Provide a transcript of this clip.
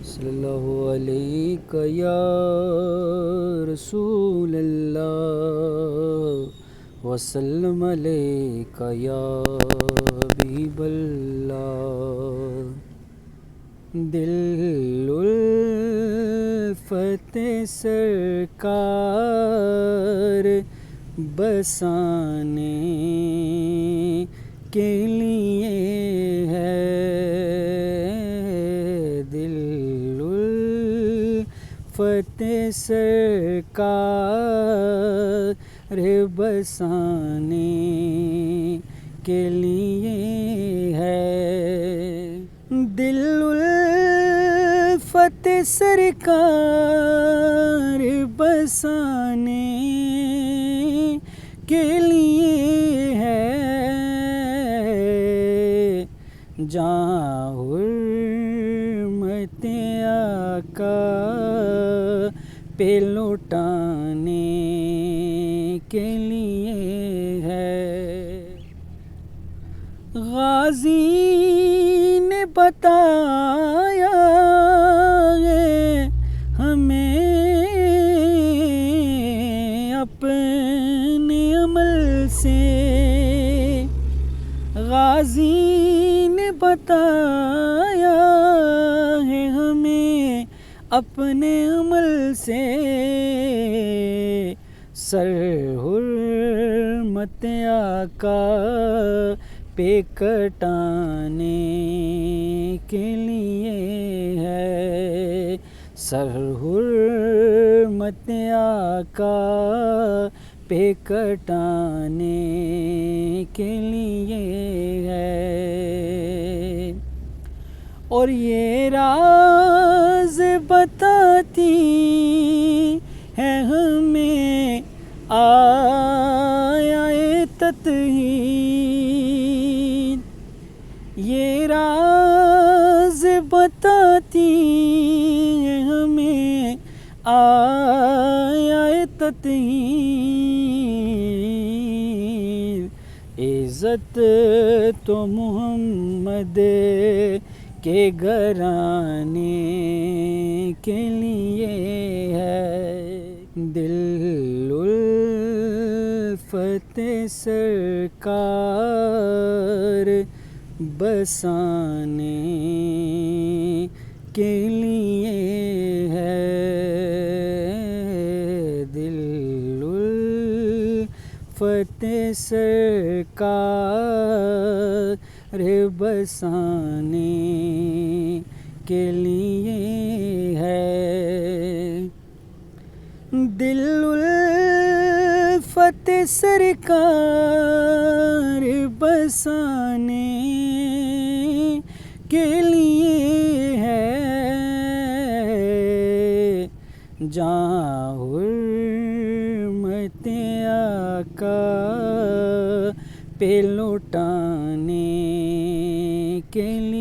صلی اللہ علیہ یا رسول اللہ وسلم علیہ یا حبیب اللہ۔ دل الفت سرکار بسانے کے لیے ہے، دل الفت سرکار بسانے کے لیے ہے، دل الفت سرکار بسانے کے لیے ہے، جہاں حرمت آقا پہ لوٹانے کے لیے ہے۔ غازی نے بتایا ہے ہمیں اپنے عمل سے، غازی نے بتایا ہے ہمیں اپنے عمل سے، سر حرمت آقا پہ کٹانے کے لیے ہے، سر حرمت آقا پہ کٹانے کے لیے ہے، اور یہ راز بتاتی ہے ہمیں آیے تطہیر، یہ راز بتاتی ہے ہمیں آیے تطہیر، عزت تو محمد کے گھرانے کے لیے ہے، دل الفت سرکار بسانے کے لیے ہے، دل الفت سرکار بسانے کے لیے ہے، دل الفت سرکار بسانے کے لیے ہے، جہاں حرمت آقا پہ لوٹانے کے لیے